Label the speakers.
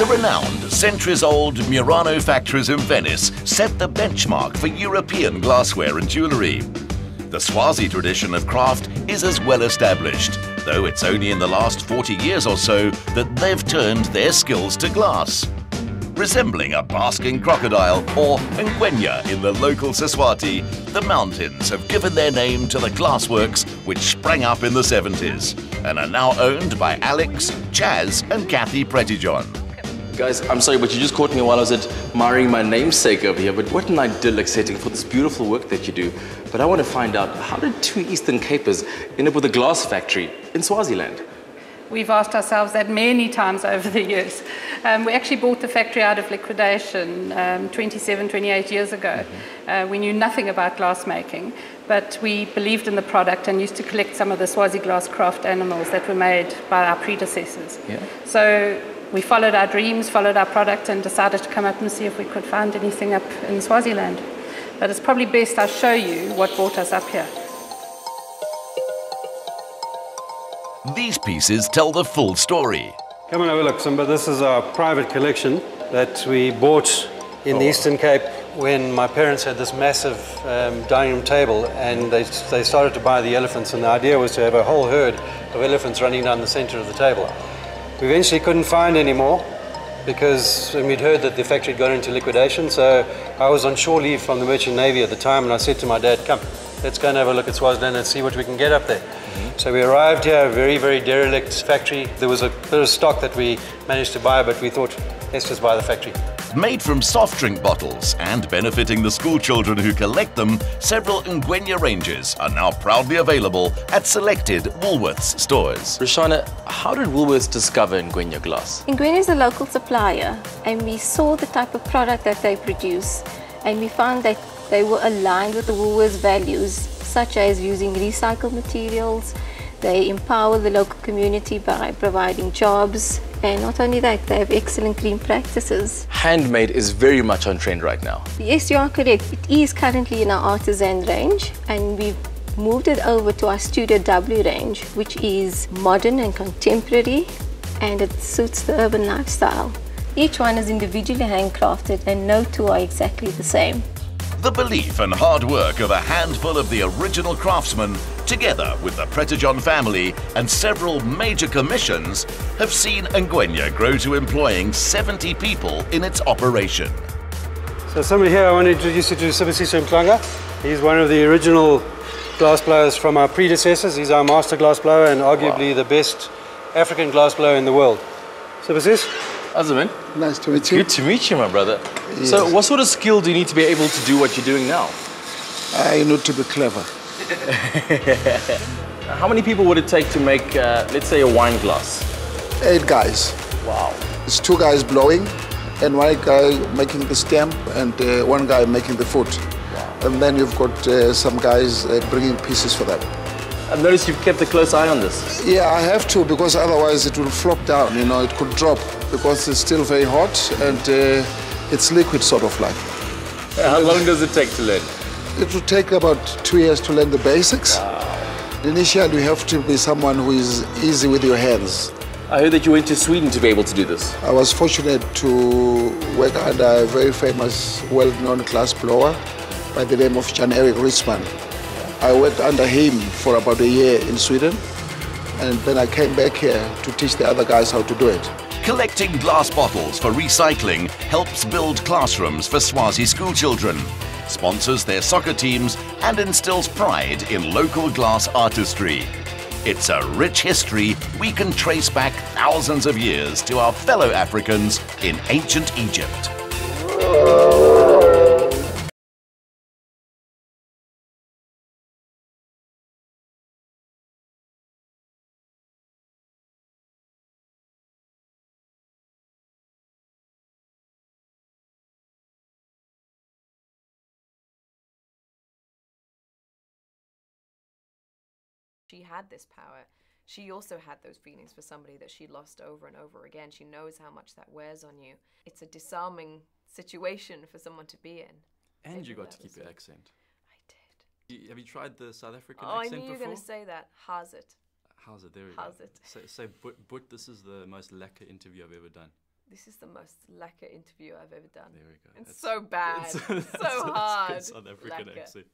Speaker 1: The renowned centuries-old Murano factories in Venice set the benchmark for European glassware and jewellery. The Swazi tradition of craft is as well established, though it's only in the last 40 years or so that they've turned their skills to glass. Resembling a basking crocodile or Ngwenya in the local Siswati, the mountains have given their name to the glassworks which sprang up in the 70s and are now owned by Alex, Chaz and Kathy Prettyjohn.
Speaker 2: Guys, I'm sorry, but you just caught me while I was admiring my namesake over here. But what an idyllic setting for this beautiful work that you do. But I want to find out, how did two Eastern Capers end up with a glass factory in Swaziland?
Speaker 3: We've asked ourselves that many times over the years. We actually bought the factory out of liquidation 27, 28 years ago. We knew nothing about glass making, but we believed in the product and used to collect some of the Swazi glass craft animals that were made by our predecessors.
Speaker 2: Yeah.
Speaker 3: So we followed our dreams, followed our product, and decided to come up and see if we could find anything up in Swaziland. But it's probably best I show you what brought us up here.
Speaker 1: These pieces tell the full story.
Speaker 4: Come and have a look, Simba. This is our private collection that we bought in the Eastern Cape when my parents had this massive dining room table, and they started to buy the elephants, and the idea was to have a whole herd of elephants running down the center of the table. We eventually couldn't find any more because we'd heard that the factory had gone into liquidation, so I was on shore leave from the Merchant Navy at the time, and I said to my dad, come, let's go and have a look at Swaziland and see what we can get up there. So we arrived here, a very, very derelict factory. There was a bit of stock that we managed to buy, but we thought, let's just buy the factory.
Speaker 1: Made from soft drink bottles and benefiting the school children who collect them, several Ngwenya ranges are now proudly available at selected Woolworths stores.
Speaker 2: Roshana, how did Woolworths discover Ngwenya Glass?
Speaker 5: Ngwenya is a local supplier, and we saw the type of product that they produce, and we found that they were aligned with the Woolworths values, such as using recycled materials. They empower the local community by providing jobs, and not only that, they have excellent green practices.
Speaker 2: Handmade is very much on trend right now.
Speaker 5: Yes, you are correct. It is currently in our artisan range, and we've moved it over to our Studio W range, which is modern and contemporary, and it suits the urban lifestyle. Each one is individually handcrafted, and no two are exactly the same.
Speaker 1: The belief and hard work of a handful of the original craftsmen, together with the Prettyjohn family and several major commissions, have seen Ngwenya grow to employing 70 people in its operation.
Speaker 4: So somebody here I want to introduce you to Sibusiso Mhlanga. He's one of the original glass blowers from our predecessors. He's our master glass blower and arguably the best African glass blower in the world. Sibusiso?
Speaker 2: How's it, man?
Speaker 6: Nice to meet you.
Speaker 2: Good to meet you, my brother.
Speaker 6: Yes.
Speaker 2: So what sort of skill do you need to be able to do what you're doing now?
Speaker 6: I need to be clever.
Speaker 2: How many people would it take to make, let's say, a wine glass?
Speaker 6: 8 guys.
Speaker 2: Wow.
Speaker 6: It's 2 guys blowing and 1 guy making the stamp and 1 guy making the foot. Wow. And then you've got some guys bringing pieces for them.
Speaker 2: I've noticed you've kept a close eye on this.
Speaker 6: Yeah, I have to, because otherwise it will flop down, you know, it could drop because it's still very hot and it's liquid sort of like.
Speaker 2: How long does it take to learn?
Speaker 6: It will take about 2 years to learn the basics.
Speaker 2: Wow.
Speaker 6: Initially, you have to be someone who is easy with your hands.
Speaker 2: I heard that you went to Sweden to be able to do this.
Speaker 6: I was fortunate to work under a very famous, well-known glass blower by the name of Jan Erik Ritzman. I worked under him for about a year in Sweden, and then I came back here to teach the other guys how to do it.
Speaker 1: Collecting glass bottles for recycling helps build classrooms for Swazi schoolchildren, sponsors their soccer teams, and instills pride in local glass artistry. It's a rich history we can trace back thousands of years to our fellow Africans in ancient Egypt.
Speaker 7: She had this power. She also had those feelings for somebody that she lost over and over again. She knows how much that wears on you. It's a disarming situation for someone to be in.
Speaker 8: And you got to keep your accent.
Speaker 7: I did.
Speaker 8: Have you tried the South African
Speaker 7: I
Speaker 8: accent
Speaker 7: knew you were going to say that. How's it?
Speaker 8: How's it? There we
Speaker 7: How's
Speaker 8: go.
Speaker 7: it?
Speaker 8: So, but this is the most lacquer interview I've ever done.
Speaker 7: This is the most lekker interview I've ever done.
Speaker 8: There we go.
Speaker 7: It's so bad.
Speaker 8: It's
Speaker 7: so hard.
Speaker 8: South African
Speaker 7: Lekker.
Speaker 8: accent.